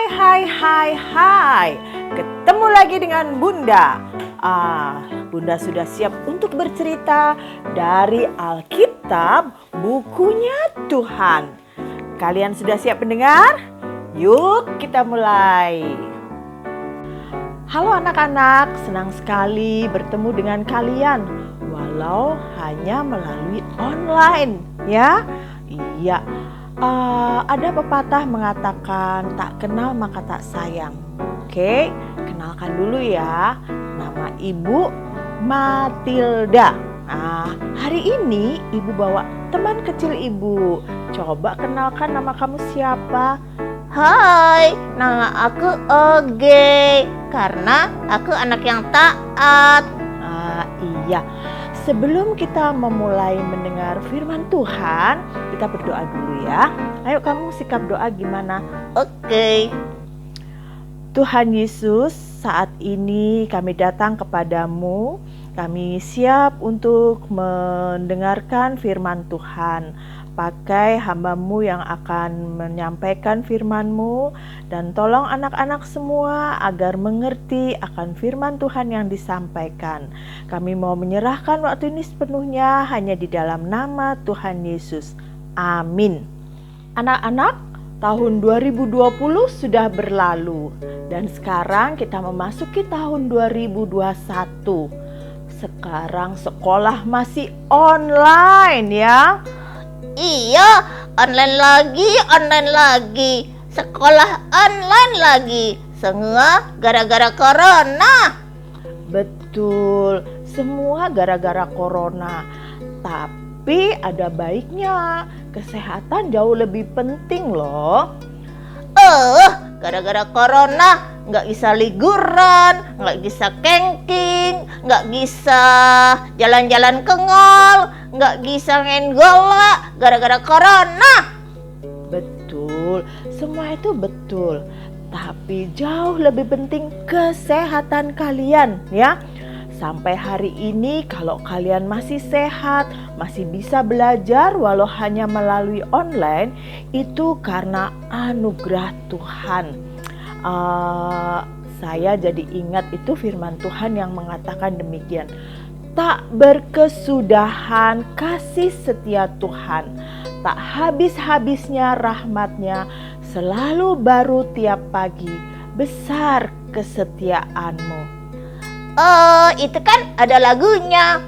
Hai. Ketemu lagi dengan Bunda. Bunda sudah siap untuk bercerita dari Alkitab, bukunya Tuhan. Kalian sudah siap mendengar? Yuk kita mulai. Halo anak-anak, senang sekali bertemu dengan kalian. Walau hanya melalui online, ya. Iya. Ada pepatah mengatakan tak kenal maka tak sayang. Oke, kenalkan dulu ya. Nama Ibu Matilda. Hari ini Ibu bawa teman kecil Ibu. Coba kenalkan nama kamu siapa? Hai, nama aku Oge. Karena aku anak yang taat. Iya. Sebelum kita memulai mendengar firman Tuhan, kita berdoa dulu ya. Ayo kamu sikap doa gimana? Oke. Tuhan Yesus, saat ini kami datang kepadamu. Kami siap untuk mendengarkan firman Tuhan. Pakai hamba-Mu yang akan menyampaikan firman-Mu. Dan tolong anak-anak semua agar mengerti akan firman Tuhan yang disampaikan. Kami mau menyerahkan waktu ini sepenuhnya hanya di dalam nama Tuhan Yesus. Amin. Anak-anak, tahun 2020 sudah berlalu. Dan sekarang kita memasuki tahun 2021. Sekarang sekolah masih online ya. Iya, online lagi. Sekolah online lagi. Semua gara-gara corona. Betul, semua gara-gara corona. Tapi ada baiknya, kesehatan jauh lebih penting loh. Gara-gara corona nggak bisa liburan, nggak bisa camping, nggak bisa jalan-jalan ke mall, nggak bisa main bola, gara-gara corona. Betul, semua itu betul. Tapi jauh lebih penting kesehatan kalian ya. Sampai hari ini kalau kalian masih sehat, masih bisa belajar walau hanya melalui online, itu karena anugerah Tuhan. Saya jadi ingat itu firman Tuhan yang mengatakan demikian. Tak berkesudahan kasih setia Tuhan, tak habis-habisnya rahmat-Nya, selalu baru tiap pagi, besar kesetiaan-Mu. Itu kan ada lagunya.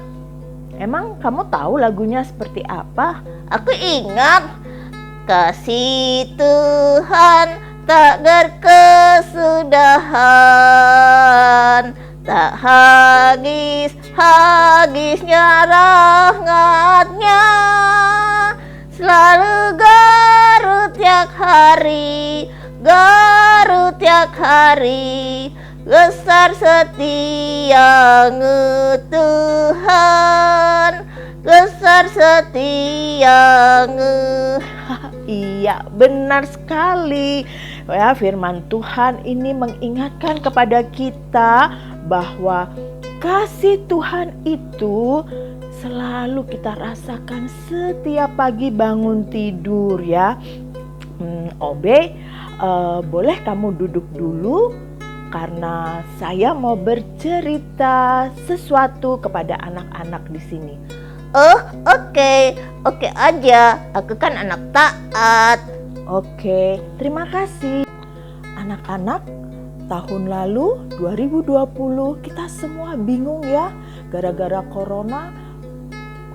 Emang kamu tahu lagunya seperti apa? Aku ingat. Kasih Tuhan tak berkesudahan, tak habisnya rahmat-Nya, selalu garut tiap hari, besar setia-Mu Tuhan, besar setia-Mu. Iya, benar sekali. Ya, firman Tuhan ini mengingatkan kepada kita bahwa kasih Tuhan itu selalu kita rasakan setiap pagi bangun tidur ya. Obe, boleh kamu duduk dulu karena saya mau bercerita sesuatu kepada anak-anak di sini. Oke aja. Aku kan anak taat. Oke, terima kasih. Anak-anak, tahun lalu 2020 kita semua bingung ya. Gara-gara corona,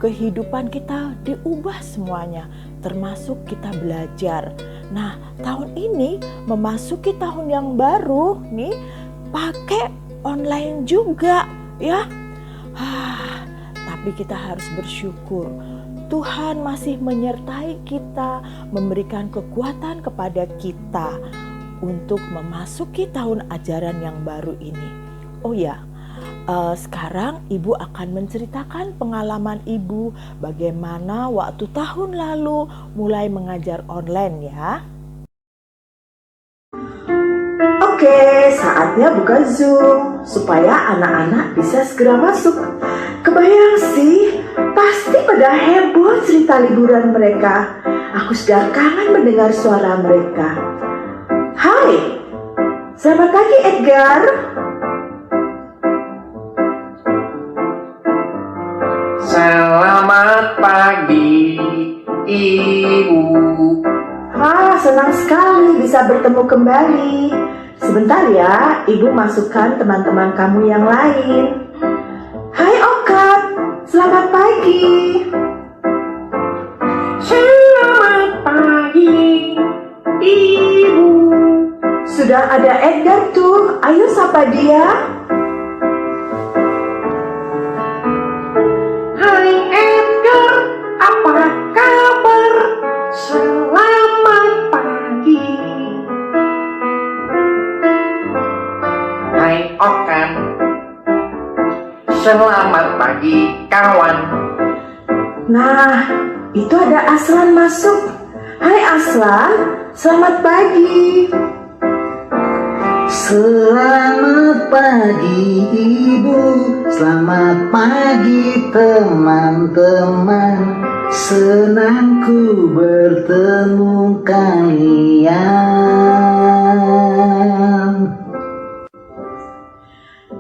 kehidupan kita diubah semuanya, termasuk kita belajar. Nah, tahun ini memasuki tahun yang baru nih, pakai online juga ya. Tapi kita harus bersyukur. Tuhan masih menyertai kita, memberikan kekuatan kepada kita untuk memasuki tahun ajaran yang baru ini. Oh ya, sekarang Ibu akan menceritakan pengalaman Ibu bagaimana waktu tahun lalu mulai mengajar online ya. Oke, saatnya buka Zoom supaya anak-anak bisa segera masuk. Kebayang sih, pasti pada heboh cerita liburan mereka. Aku sudah kangen mendengar suara mereka. Hai, Selamat pagi, Edgar. Selamat pagi, Ibu. Senang sekali bisa bertemu kembali. Sebentar ya, Ibu masukkan teman-teman kamu yang lain. Hai Okat, selamat pagi. Selamat pagi, Ibu. Sudah ada Edgar tuh, ayo sapa dia. Hai Edgar, apa kabar? Selamat pagi. Hai Okan, selamat pagi kawan. Nah, itu ada Aslan masuk. Hai Aslan, selamat pagi. Selamat pagi Ibu, selamat pagi teman-teman. Senang ku bertemu kalian.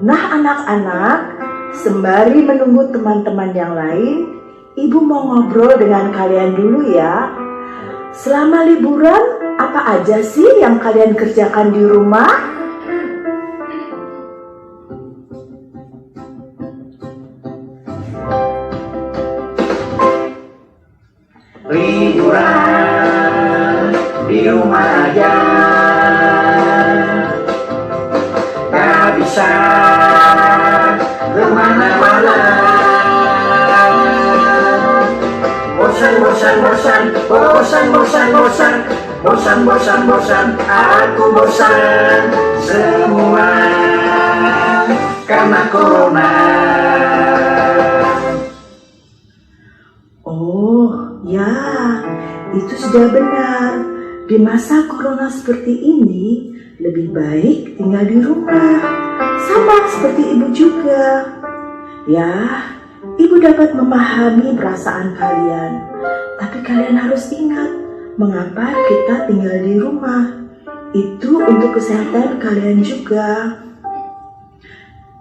Nah anak-anak, sembari menunggu teman-teman yang lain, Ibu mau ngobrol dengan kalian dulu ya. Selama liburan, apa aja sih yang kalian kerjakan di rumah? Liburan di rumah aja, gak bisa kemana-mana. Bosan, aku bosan semua karena corona. Oh ya, itu sudah benar. Di masa corona seperti ini, lebih baik tinggal di rumah. Sama seperti Ibu juga. Ya, Ibu dapat memahami perasaan kalian. Tapi kalian harus ingat, mengapa kita tinggal di rumah. Itu untuk kesehatan kalian juga.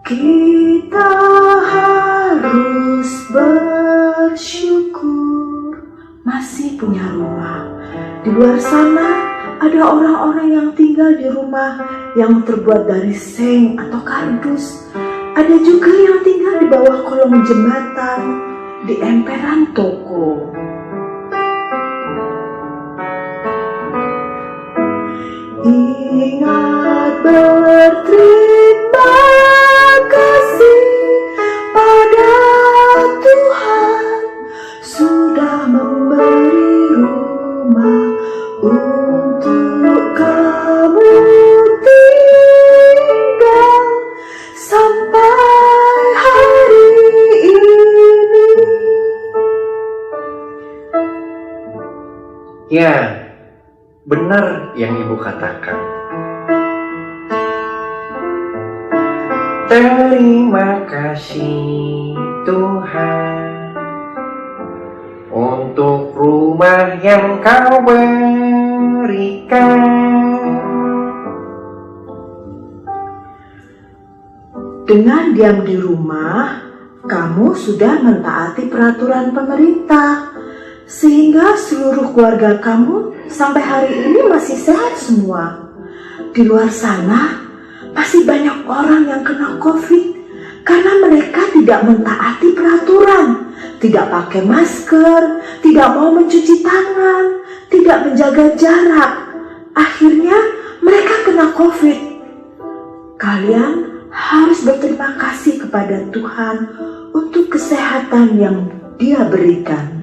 Kita harus bersyukur masih punya rumah. Di luar sana ada orang-orang yang tinggal di rumah yang terbuat dari seng atau kardus. Ada juga yang tinggal di bawah kolong jembatan, di emperan toko. Ingat berterima kasih pada Tuhan sudah memberi rumah untuk kamu tinggal sampai hari ini. Ya, benar yang Ibu katakan. Terima kasih Tuhan untuk rumah yang Kau berikan. Dengan diam di rumah, kamu sudah mentaati peraturan pemerintah, sehingga seluruh keluarga kamu sampai hari ini masih sehat semua. Di luar sana, masih banyak orang yang kena COVID karena mereka tidak mentaati peraturan, tidak pakai masker, tidak mau mencuci tangan, tidak menjaga jarak. Akhirnya mereka kena COVID. Kalian harus berterima kasih kepada Tuhan untuk kesehatan yang Dia berikan.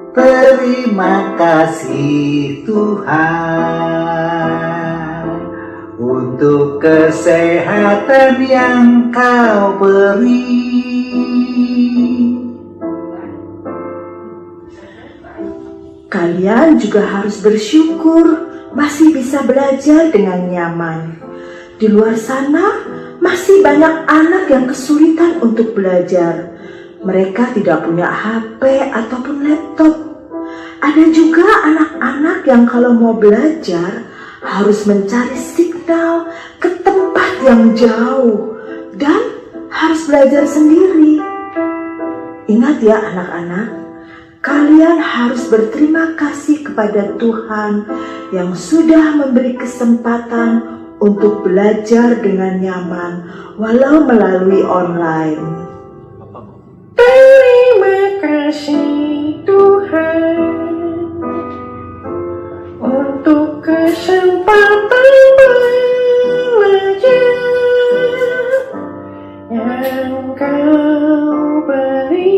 Terima kasih Tuhan untuk kesehatan yang Kau beri. Kalian juga harus bersyukur masih bisa belajar dengan nyaman. Di luar sana masih banyak anak yang kesulitan untuk belajar. Mereka tidak punya HP ataupun laptop. Ada juga anak-anak yang kalau mau belajar harus mencari signal ke tempat yang jauh dan harus belajar sendiri. Ingat ya anak-anak, kalian harus berterima kasih kepada Tuhan yang sudah memberi kesempatan untuk belajar dengan nyaman walau melalui online. Terima kasih Tuhan untuk kesempatan belajar yang Kau beri.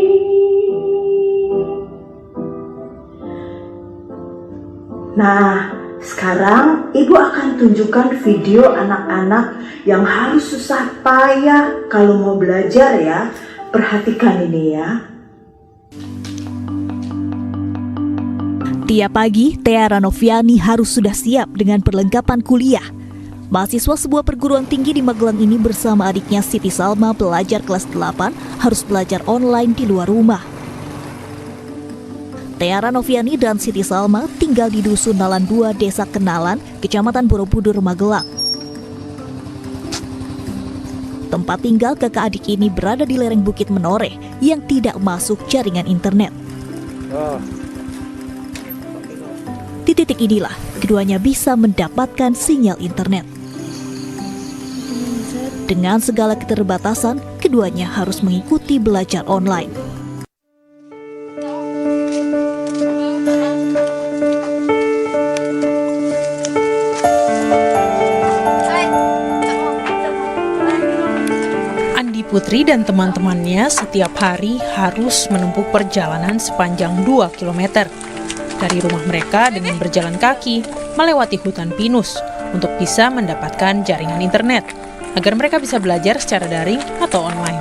Nah, sekarang Ibu akan tunjukkan video anak-anak yang harus susah payah kalau mau belajar ya. Perhatikan ini ya. Tiap pagi, Tiara Noviani harus sudah siap dengan perlengkapan kuliah. Mahasiswa sebuah perguruan tinggi di Magelang ini bersama adiknya Siti Salma pelajar kelas 8 harus belajar online di luar rumah. Tiara Noviani dan Siti Salma tinggal di Dusun Nalan 2, Desa Kenalan, Kecamatan Borobudur, Magelang. Tempat tinggal kakak adik ini berada di lereng Bukit Menoreh yang tidak masuk jaringan internet. Di titik inilah keduanya bisa mendapatkan sinyal internet. Dengan segala keterbatasan, keduanya harus mengikuti belajar online. Andi Putri dan teman-temannya setiap hari harus menempuh perjalanan sepanjang 2 km dari rumah mereka dengan berjalan kaki melewati hutan pinus untuk bisa mendapatkan jaringan internet agar mereka bisa belajar secara daring atau online.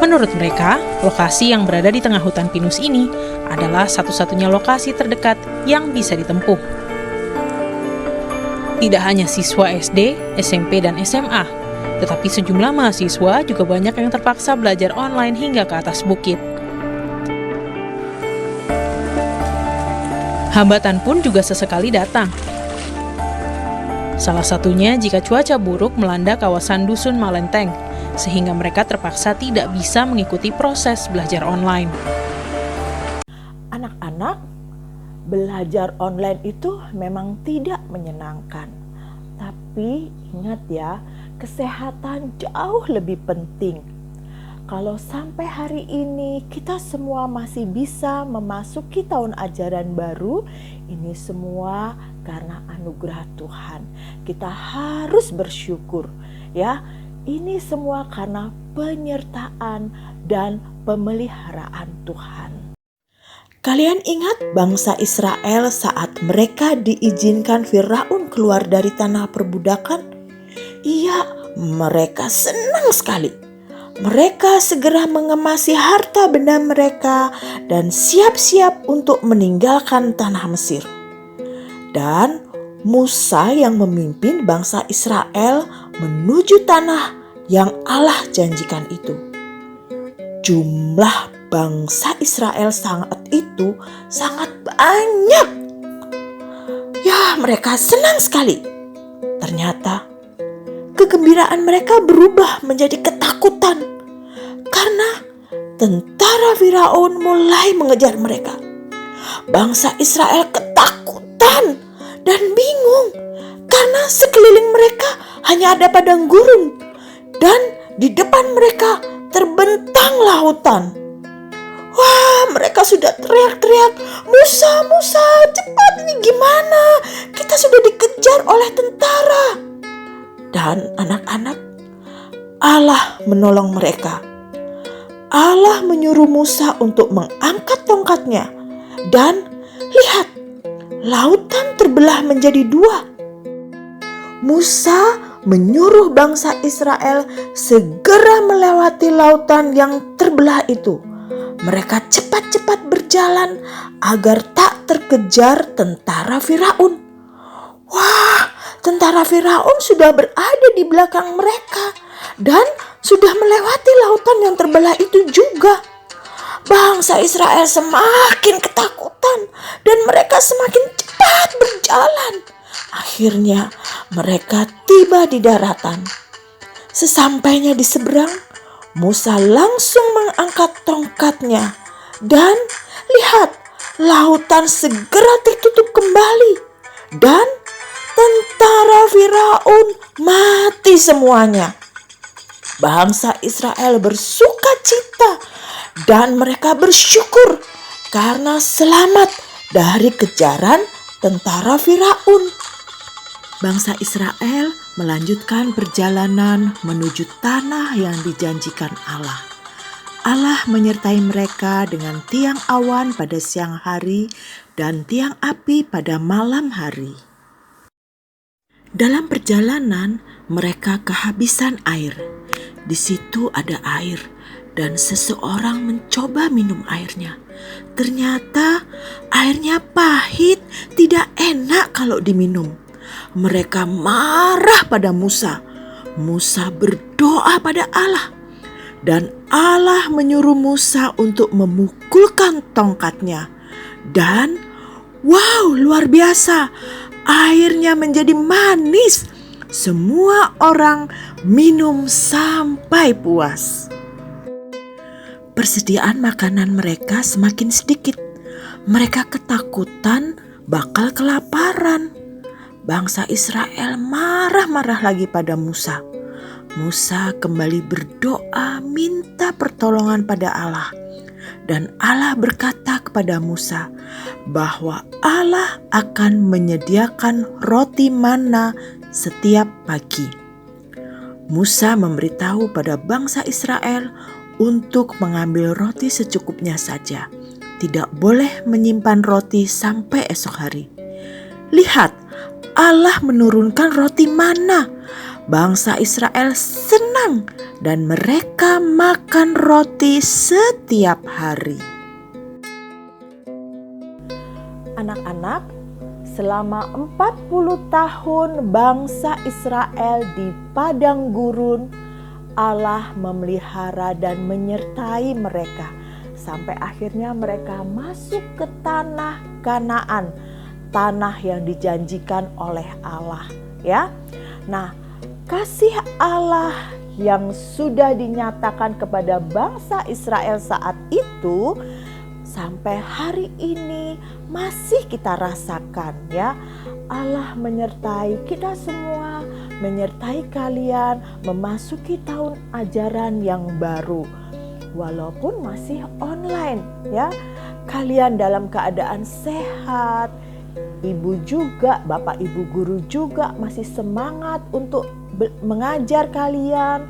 Menurut mereka, lokasi yang berada di tengah hutan pinus ini adalah satu-satunya lokasi terdekat yang bisa ditempuh. Tidak hanya siswa SD, SMP, dan SMA, tetapi sejumlah mahasiswa juga banyak yang terpaksa belajar online hingga ke atas bukit. Hambatan pun juga sesekali datang. Salah satunya jika cuaca buruk melanda kawasan Dusun Malenteng, sehingga mereka terpaksa tidak bisa mengikuti proses belajar online. Anak-anak, belajar online itu memang tidak menyenangkan. Tapi ingat ya, kesehatan jauh lebih penting. Kalau sampai hari ini kita semua masih bisa memasuki tahun ajaran baru, ini semua karena anugerah Tuhan. Kita harus bersyukur ya. Ini semua karena penyertaan dan pemeliharaan Tuhan. Kalian ingat bangsa Israel saat mereka diizinkan Firaun keluar dari tanah perbudakan? Iya, mereka senang sekali. Mereka segera mengemasi harta benda mereka dan siap-siap untuk meninggalkan tanah Mesir. Dan Musa yang memimpin bangsa Israel menuju tanah yang Allah janjikan itu. Jumlah bangsa Israel sangat banyak. Ya, mereka senang sekali. Ternyata kegembiraan mereka berubah menjadi ketakutan karena tentara Firaun mulai mengejar mereka. Bangsa Israel ketakutan dan bingung karena sekeliling mereka hanya ada padang gurun dan di depan mereka terbentang lautan. Wah, mereka sudah teriak-teriak, Musa, Musa, cepat, ini gimana? Kita sudah dikejar oleh tentara. Dan anak-anak, Allah menolong mereka. Allah menyuruh Musa untuk mengangkat tongkatnya. Dan lihat, lautan terbelah menjadi 2. Musa menyuruh bangsa Israel segera melewati lautan yang terbelah itu. Mereka cepat-cepat berjalan agar tak terkejar tentara Firaun. Wah, tentara Firaun sudah berada di belakang mereka dan sudah melewati lautan yang terbelah itu juga. bangsa Israel semakin ketakutan dan mereka semakin cepat berjalan. Akhirnya mereka tiba di daratan. Sesampainya di seberang, Musa langsung mengangkat tongkatnya dan lihat, lautan segera tertutup kembali dan tentara Firaun mati semuanya. Bangsa Israel bersuka cita dan mereka bersyukur karena selamat dari kejaran tentara Firaun. Bangsa Israel melanjutkan perjalanan menuju tanah yang dijanjikan Allah. Allah menyertai mereka dengan tiang awan pada siang hari dan tiang api pada malam hari. Dalam perjalanan, mereka kehabisan air. Di situ ada air dan seseorang mencoba minum airnya. Ternyata airnya pahit, tidak enak kalau diminum. Mereka marah pada Musa. Musa berdoa pada Allah. Dan Allah menyuruh Musa untuk memukulkan tongkatnya. Dan wow, luar biasa, airnya menjadi manis. Semua orang minum sampai puas. Persediaan makanan mereka semakin sedikit. Mereka ketakutan bakal kelaparan. Bangsa Israel marah-marah lagi pada Musa. Musa kembali berdoa minta pertolongan pada Allah. Dan Allah berkata kepada Musa bahwa Allah akan menyediakan roti mana setiap pagi. Musa memberitahu pada bangsa Israel untuk mengambil roti secukupnya saja. Tidak boleh menyimpan roti sampai esok hari. Lihat, Allah menurunkan roti mana. Bangsa Israel senang dan mereka makan roti setiap hari. Anak-anak, selama 40 tahun bangsa Israel di padang gurun, Allah memelihara dan menyertai mereka sampai akhirnya mereka masuk ke tanah Kanaan, tanah yang dijanjikan oleh Allah, ya. Nah, kasih Allah yang sudah dinyatakan kepada bangsa Israel saat itu sampai hari ini masih kita rasakan, ya. Allah menyertai kita semua, menyertai kalian memasuki tahun ajaran yang baru. Walaupun masih online, ya. Kalian dalam keadaan sehat. Ibu juga, bapak ibu guru juga masih semangat untuk mengajar kalian.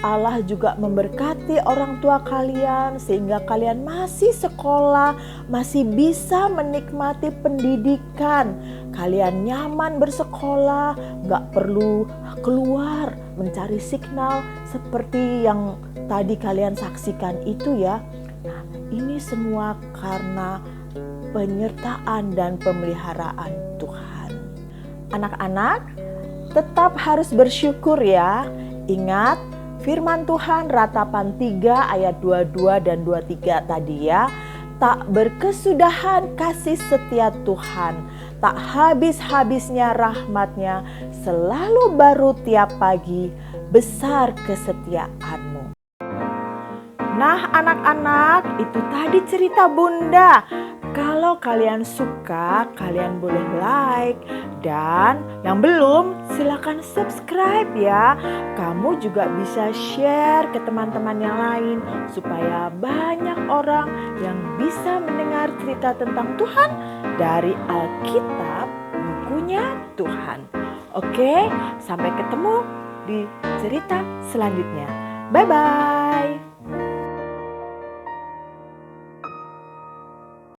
Allah juga memberkati orang tua kalian sehingga kalian masih sekolah, masih bisa menikmati pendidikan. Kalian nyaman bersekolah, gak perlu keluar mencari signal seperti yang tadi kalian saksikan itu, ya. Nah, ini semua karena penyertaan dan pemeliharaan Tuhan. Anak-anak, tetap harus bersyukur, ya. Ingat firman Tuhan Ratapan 3 ayat 22 dan 23 tadi, ya. Tak berkesudahan kasih setia Tuhan, tak habis-habisnya rahmatnya, selalu baru tiap pagi, besar kesetiaanmu. Nah anak-anak, itu tadi cerita Bunda. Kalau kalian suka, kalian boleh like. Dan yang belum, silakan subscribe, ya. Kamu juga bisa share ke teman-teman yang lain supaya banyak orang yang bisa mendengar cerita tentang Tuhan dari Alkitab, bukunya Tuhan. Oke, sampai ketemu di cerita selanjutnya. Bye-bye.